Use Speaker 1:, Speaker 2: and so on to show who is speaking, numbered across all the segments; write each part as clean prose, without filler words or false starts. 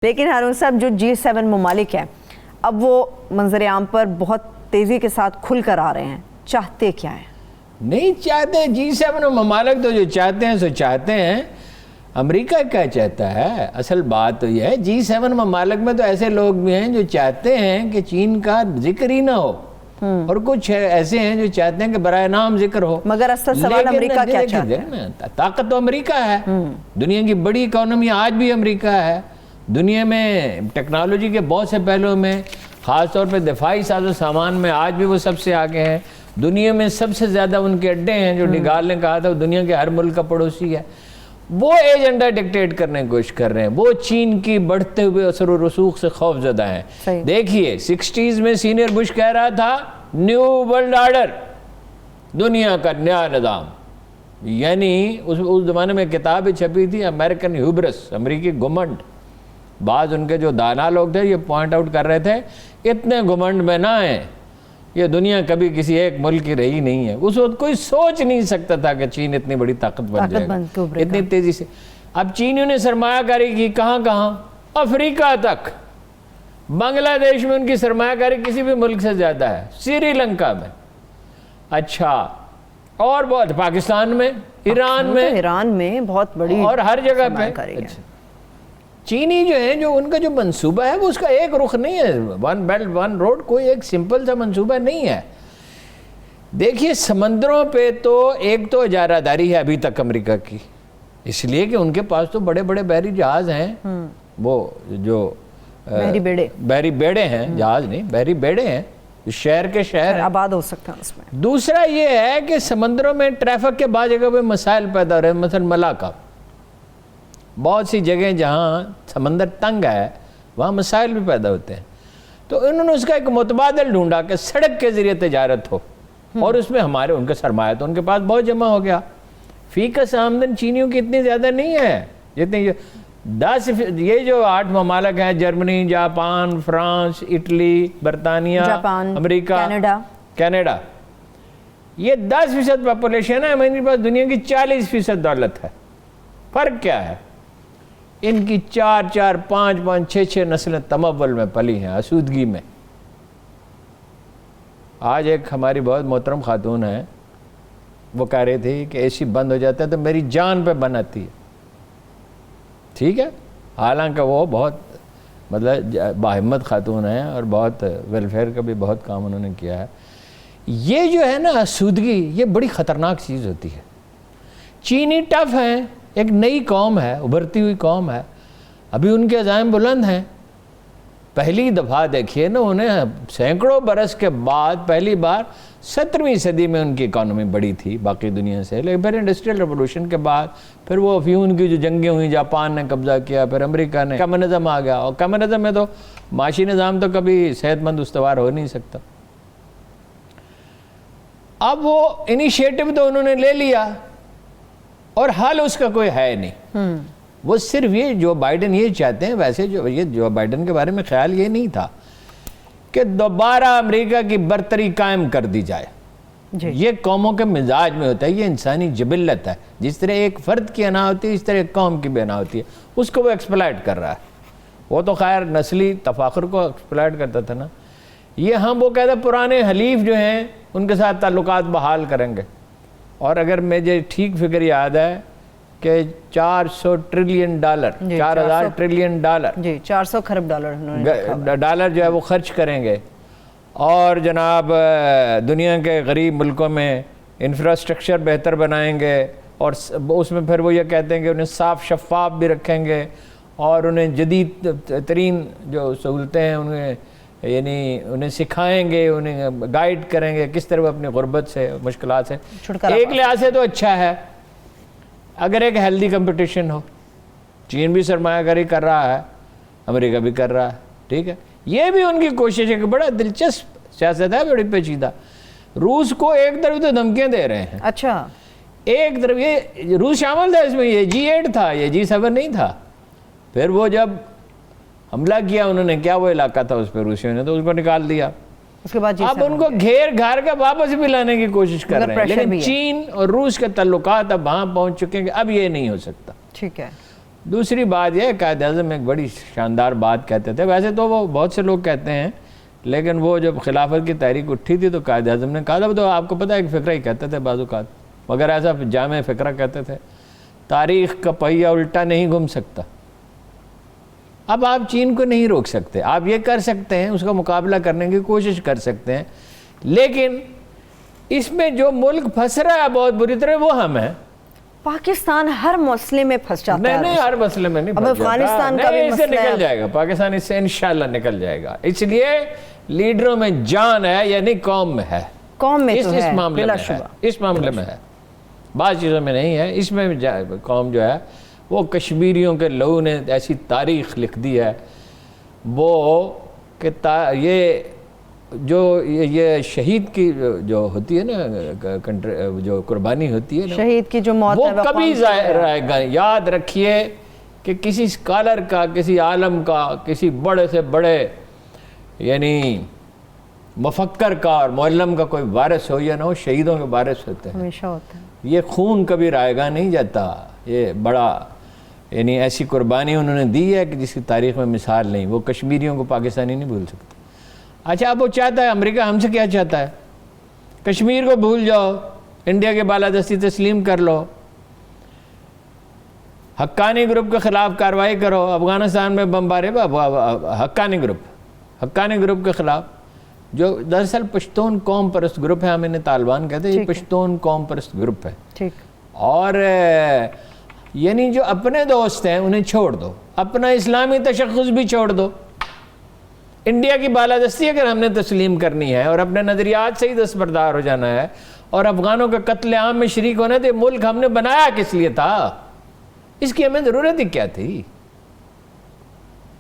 Speaker 1: لیکن ہارون صاحب جو G7 ممالک ہیں اب وہ منظر عام پر بہت تیزی کے ساتھ کھل کر آ رہے ہیں، چاہتے کیا ہیں؟
Speaker 2: نہیں چاہتے G7 ممالک تو جو چاہتے ہیں سو چاہتے ہیں. امریکہ کیا چاہتا ہے؟ اصل بات تو یہ ہے G7 ممالک میں تو ایسے لوگ بھی ہیں جو چاہتے ہیں کہ چین کا ذکر ہی نہ ہو، اور کچھ ایسے ہیں جو چاہتے ہیں کہ برائے نام ذکر ہو.
Speaker 1: مگر اصل سوال امریکہ کیا چاہتا ہے؟
Speaker 2: طاقت تو امریکہ ہے، دنیا کی بڑی اکانومی آج بھی امریکہ ہے. دنیا میں ٹیکنالوجی کے بہت سے پہلوؤں میں، خاص طور پہ دفاعی ساز و سامان میں آج بھی وہ سب سے آگے ہیں. دنیا میں سب سے زیادہ ان کے اڈے ہیں، جو ڈگال نے کہا تھا وہ دنیا کے ہر ملک کا پڑوسی ہے. وہ ایجنڈا ڈکٹیٹ کرنے کی کوشش کر رہے ہیں. وہ چین کی بڑھتے ہوئے اثر و رسوخ سے خوف زدہ ہیں. دیکھیے 60s میں سینئر بش کہہ رہا تھا نیو ورلڈ آرڈر، دنیا کا نیا نظام. یعنی اس زمانے میں کتاب چھپی تھی امریکن ہیوبرس، امریکی گھمنڈ. بعض ان کے جو دانا لوگ تھے یہ پوائنٹ آؤٹ کر رہے تھے اتنے گھمنڈ میں نہ ہیں، یہ دنیا کبھی کسی ایک ملک کی رہی نہیں ہے. اس وقت کوئی سوچ نہیں سکتا تھا کہ چین اتنی بڑی طاقت بن جائے گا اتنی تیزی سے. اب چینیوں نے سرمایہ کاری کی کہاں کہاں، افریقہ تک. بنگلہ دیش میں ان کی سرمایہ کاری کسی بھی ملک سے زیادہ ہے، سری لنکا میں، اچھا اور بہت پاکستان میں، ایران میں
Speaker 1: بہت بڑی
Speaker 2: اور ہر جگہ پہ. چینی جو ہیں جو ان کا جو منصوبہ ہے وہ اس کا ایک رخ نہیں ہے، ون بیلٹ ون روڈ کوئی ایک سمپل سا منصوبہ نہیں ہے. دیکھیے سمندروں پہ تو ایک تو اجارہ داری ہے ابھی تک امریکہ کی، اس لیے کہ ان کے پاس تو بڑے بڑے بحری جہاز ہیں، وہ جو بحری بیڑے ہیں، جہاز نہیں بحری بیڑے ہیں، شہر کے شہر
Speaker 1: آباد ہو سکتا ہے اس میں.
Speaker 2: دوسرا یہ ہے کہ سمندروں میں ٹریفک کے بعض جگہ پہ مسائل پیدا ہو رہے ہیں، مثلا ملاقہ، بہت سی جگہیں جہاں سمندر تنگ ہے وہاں مسائل بھی پیدا ہوتے ہیں. تو انہوں نے اس کا ایک متبادل ڈھونڈا کہ سڑک کے ذریعے تجارت ہو، اور اس میں ان کا سرمایہ تو ان کے پاس بہت جمع ہو گیا. فی کس آمدن چینیوں کی اتنی زیادہ نہیں ہے جتنی 10 یہ جو 8 ممالک ہیں، جرمنی، جاپان، فرانس، اٹلی، برطانیہ، امریکہ، کینیڈا، یہ 10% پاپولیشن ہے. ہمارے پاس دنیا کی 40% دولت ہے. فرق کیا ہے؟ ان کی 4 5 6 نسلیں تمول میں پلی ہیں، آسودگی میں. آج ایک ہماری بہت محترم خاتون ہے، وہ کہہ رہی تھی کہ اے سی بند ہو جاتا ہے تو میری جان پہ بن آتی ہے. ٹھیک ہے، حالانکہ وہ بہت مطلب باہمت خاتون ہیں اور بہت ویلفیئر کا بھی بہت کام انہوں نے کیا ہے. یہ جو ہے نا آسودگی، یہ بڑی خطرناک چیز ہوتی ہے. چینی ٹف ہیں، ایک نئی قوم ہے، ابھرتی ہوئی قوم ہے، ابھی ان کے عزائم بلند ہیں. پہلی دفعہ دیکھیے نا، انہیں سینکڑوں برس کے بعد پہلی بار 17ویں صدی میں ان کی اکانومی بڑی تھی باقی دنیا سے، لیکن پھر انڈسٹریل ریولوشن کے بعد پھر وہ افیون کی جو جنگیں ہوئیں، جاپان نے قبضہ کیا، پھر امریکہ نے، کمیونزم آ گیا. اور کمیونزم میں تو معاشی نظام تو کبھی صحت مند استوار ہو نہیں سکتا. اب وہ انیشیٹو تو انہوں نے لے لیا اور حل اس کا کوئی ہے نہیں. وہ صرف یہ جو بائیڈن یہ چاہتے ہیں، ویسے جو بائیڈن کے بارے میں خیال یہ نہیں تھا کہ دوبارہ امریکہ کی برتری قائم کر دی جائے. یہ قوموں کے مزاج میں ہوتا ہے، یہ انسانی جبلت ہے. جس طرح ایک فرد کی انا ہوتی ہے اس طرح ایک قوم کی بھی انا ہوتی ہے. اس کو وہ ایکسپلائٹ کر رہا ہے. وہ تو خیر نسلی تفاخر کو ایکسپلائٹ کرتا تھا نا. یہ ہم وہ کہتے ہیں پرانے حلیف جو ہیں ان کے ساتھ تعلقات بحال کریں گے. اور اگر مجھے ٹھیک فگر یاد ہے کہ $400 ٹریلین 4000 ٹریلین ڈالر،
Speaker 1: 400 خرب
Speaker 2: ڈالر جو ہے وہ خرچ کریں گے. اور جناب دنیا کے غریب ملکوں میں انفراسٹرکچر بہتر بنائیں گے، اور اس میں پھر وہ یہ کہتے ہیں کہ انہیں صاف شفاف بھی رکھیں گے، اور انہیں جدید ترین جو سہولتیں ہیں انہیں سکھائیں گے، انہیں گائیڈ کریں گے کس طرح وہ اپنی غربت سے، مشکلات سے. ایک لحاظ سے تو اچھا ہے اگر ایک ہیلدی کمپٹیشن ہو. چین بھی سرمایہ کاری کر رہا ہے، امریکہ بھی کر رہا ہے، ٹھیک ہے. یہ بھی ان کی کوشش ہے کہ بڑا دلچسپ سیاست ہے، بڑی پیچیدہ. روس کو ایک طرف تو دھمکیاں دے رہے ہیں،
Speaker 1: اچھا
Speaker 2: ایک طرف یہ روس شامل تھا اس میں، یہ G8 تھا، یہ G7 نہیں تھا. پھر وہ جب حملہ کیا انہوں نے، کیا وہ علاقہ تھا اس پہ روسیوں نے، تو اس کو نکال دیا.
Speaker 1: اس کے بعد
Speaker 2: اب ان کو گھیر گھار کے واپس بھی لانے کی کوشش کر رہے ہیں. لیکن چین اور روس کے تعلقات اب وہاں پہنچ چکے ہیں کہ اب یہ نہیں ہو سکتا.
Speaker 1: ٹھیک ہے.
Speaker 2: دوسری بات یہ قائد اعظم ایک بڑی شاندار بات کہتے تھے، ویسے تو وہ بہت سے لوگ کہتے ہیں، لیکن وہ جب خلافت کی تحریک اٹھی تھی تو قائد اعظم نے کہا تھا، تو آپ کو پتہ ہے ایک فقرہ ہی کہتے تھے بعض اوقات، مگر ایسا جامع فقرہ کہتے تھے، تاریخ کا پہیہ الٹا نہیں گھوم سکتا۔ اب آپ چین کو نہیں روک سکتے، آپ یہ کر سکتے ہیں، اس کا مقابلہ کرنے کی کوشش کر سکتے ہیں، لیکن اس میں جو ملک پھنس رہا ہے بہت بری طرح وہ ہم ہیں۔
Speaker 1: پاکستان ہر مسئلے میں پھنس جاتا ہے۔
Speaker 2: نہیں ہر مسئلے میں نہیں
Speaker 1: اب
Speaker 2: پھنس جاتا،
Speaker 1: افغانستان کا بھی
Speaker 2: نہیں، اس سے
Speaker 1: مسئلہ ہے۔
Speaker 2: نکل جائے گا پاکستان، اس سے انشاءاللہ نکل جائے گا، اس لیے لیڈروں میں جان ہے، یعنی قوم میں ہے،
Speaker 1: قوم میں تو
Speaker 2: اس
Speaker 1: ہے
Speaker 2: معاملے
Speaker 1: بلا
Speaker 2: میں ہے،
Speaker 1: شبہ۔
Speaker 2: اس معاملے میں ہے، بعض چیزوں میں نہیں ہے، اس میں قوم جو ہے وہ کشمیریوں کے لوگوں نے ایسی تاریخ لکھ دی ہے وہ کہ یہ جو یہ شہید کی جو ہوتی ہے نا جو قربانی ہوتی ہے نا،
Speaker 1: شہید کی جو موت
Speaker 2: وہ
Speaker 1: ہے
Speaker 2: کبھی ظاہر رہے گا۔ یاد رکھیے کہ کسی اسکالر کا، کسی عالم کا، کسی بڑے سے بڑے یعنی مفکر کا اور معلم کا کوئی وارث ہو یا نہ ہو، شہیدوں کے وارث ہوتے ہیں۔
Speaker 1: ہمیشہ ہوتا ہے۔
Speaker 2: یہ خون کبھی رائے گا نہیں جاتا، یہ بڑا یعنی ایسی قربانی انہوں نے دی ہے کہ جس کی تاریخ میں مثال نہیں، وہ کشمیریوں کو پاکستانی نہیں بھول سکتے۔ اچھا اب وہ چاہتا ہے، امریکہ ہم سے کیا چاہتا ہے؟ کشمیر کو بھول جاؤ، انڈیا کے بالادستی تسلیم کر لو، حقانی گروپ کے خلاف کارروائی کرو، افغانستان میں بمبارے، حقانی گروپ کے خلاف، جو دراصل پشتون قوم پرست گروپ ہے، ہم انہیں طالبان کہتے ہیں، یہ پشتون قوم پرست گروپ ہے۔
Speaker 1: ٹھیک۔
Speaker 2: اور یعنی جو اپنے دوست ہیں انہیں چھوڑ دو، اپنا اسلامی تشخص بھی چھوڑ دو، انڈیا کی بالادستی اگر ہم نے تسلیم کرنی ہے اور اپنے نظریات سے ہی دستبردار ہو جانا ہے اور افغانوں کے قتل عام میں شریک ہونا، تو یہ ملک ہم نے بنایا کس لیے تھا؟ اس کی ہمیں ضرورت ہی کیا تھی؟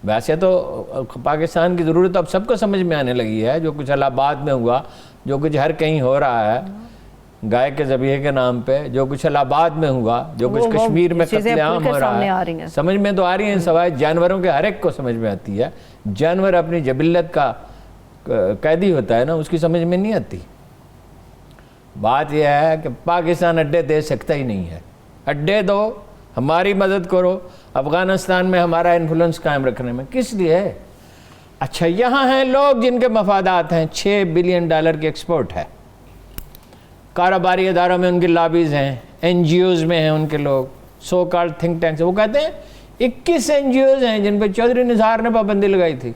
Speaker 2: ویسے تو پاکستان کی ضرورت اب سب کو سمجھ میں آنے لگی ہے، جو کچھ الہ آباد میں ہوا، جو کچھ ہر کہیں ہو رہا ہے گائے کے ذبیحے کے نام پہ، جو کچھ الہ آباد میں ہوا، جو کچھ کشمیر میں قتل عام ہو رہا ہے، سمجھ میں تو آ رہی ہیں، سوائے جانوروں کے ہر ایک کو سمجھ میں آتی ہے۔ جانور اپنی جبلت کا قیدی ہوتا ہے نا، اس کی سمجھ میں نہیں آتی۔ بات یہ ہے کہ پاکستان اڈے دے سکتا ہی نہیں ہے، اڈے دو، ہماری مدد کرو افغانستان میں ہمارا انفلوئنس قائم رکھنے میں۔ کس لیے؟ اچھا یہاں ہیں لوگ جن کے مفادات ہیں، $6 بلین کی ایکسپورٹ ہے، کاروباری اداروں میں ان کی لابیز ہیں، این جی اوز میں ہیں ان کے لوگ، سو کالڈ تھنک ٹینکس، وہ کہتے ہیں 21 این جی اوز ہیں جن پہ چودھری نثار نے پابندی لگائی تھی۔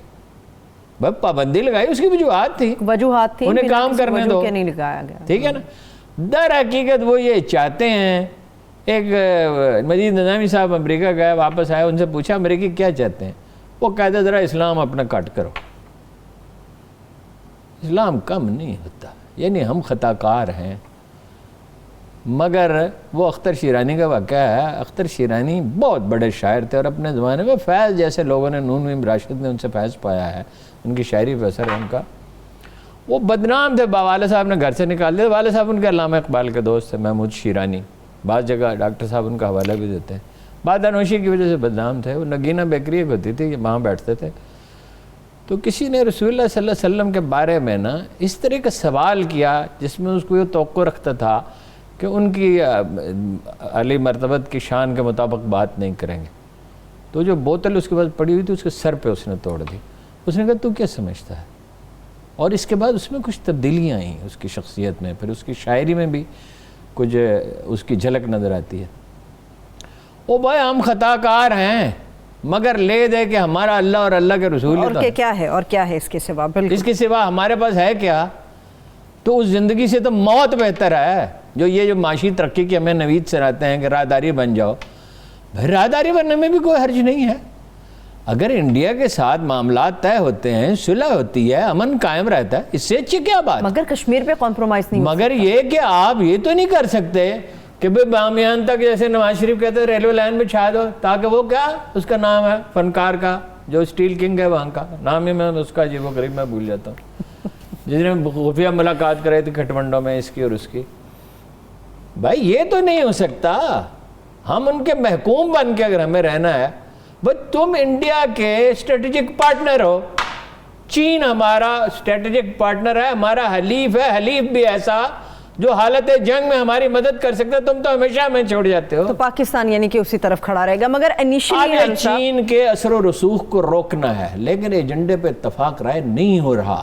Speaker 2: بھائی پابندی لگائی، اس کی وجوہات تھی، انہیں کام کرنے دو، ٹھیک ہے نا۔ در حقیقت وہ یہ چاہتے ہیں، ایک مجید نظامی صاحب امریکہ گئے، واپس آئے، ان سے پوچھا امریکی کیا چاہتے ہیں؟ وہ کہتے ہیں ذرا اسلام اپنا کٹ کرو۔ اسلام کم نہیں ہوتا، یعنی ہم خطا کار ہیں، مگر وہ اختر شیرانی کا واقعہ ہے۔ اختر شیرانی بہت بڑے شاعر تھے اور اپنے زمانے میں فیض جیسے لوگوں نے، نون میم راشد نے ان سے فیض پایا ہے، ان کی شاعری پہ اثر ہے ان کا۔ وہ بدنام تھے، والد صاحب نے گھر سے نکال دیا۔ والد صاحب ان کے علامہ اقبال کے دوست تھے، محمود شیرانی، بعض جگہ ڈاکٹر صاحب ان کا حوالہ بھی دیتے ہیں۔ بادانوشی کی وجہ سے بدنام تھے۔ وہ نگینہ بیکری ایک ہوتی تھی، وہاں بیٹھتے تھے، تو کسی نے رسول اللہ صلی اللہ علیہ وسلم کے بارے میں نا اس طرح کا سوال کیا جس میں اس کو یہ توقع رکھتا تھا کہ ان کی علی مرتبت کی شان کے مطابق بات نہیں کریں گے، تو جو بوتل اس کے بعد پڑی ہوئی تھی اس کے سر پہ اس نے توڑ دی۔ اس نے کہا تو کیا سمجھتا ہے؟ اور اس کے بعد اس میں کچھ تبدیلیاں آئیں اس کی شخصیت میں، پھر اس کی شاعری میں بھی کچھ اس کی جھلک نظر آتی ہے۔ او بھائی ہم خطا کار ہیں، مگر لے دے کہ ہمارا اللہ اور اللہ کے رسول
Speaker 1: اور کیا ہے، اور کیا ہے اس کے سوا؟ بالکل
Speaker 2: اس کے سوا ہمارے پاس ہے کیا؟ تو اس زندگی سے تو موت بہتر ہے۔ جو معاشی ترقی کی ہمیں نوید سے رہتے ہیں کہ راہداری بن جاؤ، بھائی راہداری بننے میں بھی کوئی حرج نہیں ہے۔ اگر انڈیا کے ساتھ معاملات طے ہوتے ہیں، صلح ہوتی ہے، امن قائم رہتا ہے، اس سے اچھی کیا بات؟
Speaker 1: مگر کشمیر پہ کمپرومائز نہیں،
Speaker 2: مگر یہ کہ آپ یہ تو نہیں کر سکتے کہ بھئی بامیان تک جیسے نواز شریف کہتے ہیں ریلوے لائن بچھا دو، تاکہ وہ کیا اس کا نام ہے فنکار کا جو اسٹیل کنگ ہے وہاں کا نام ہی میں اس کا عجیب و غریب میں بھول جاتا ہوں، جس نے خفیہ ملاقات کرائی تھی کھٹمنڈوں میں اس کی اور اس کی۔ بھائی یہ تو نہیں ہو سکتا، ہم ان کے محکوم بن کے اگر ہمیں رہنا ہے۔ بھئی تم انڈیا کے اسٹریٹجک پارٹنر ہو، چین ہمارا اسٹریٹجک پارٹنر ہے، ہمارا حلیف ہے، حلیف بھی ایسا جو حالت جنگ میں ہماری مدد کر سکتا ہے، تم تو ہمیشہ ہمیں چھوڑ جاتے ہو.
Speaker 1: تو پاکستان یعنی کہ اسی طرف کھڑا رہے گا. مگر انیشلی
Speaker 2: چین کے اثر و رسوخ کو روکنا ہے، لیکن ایجنڈے پہ اتفاق رائے نہیں ہو رہا.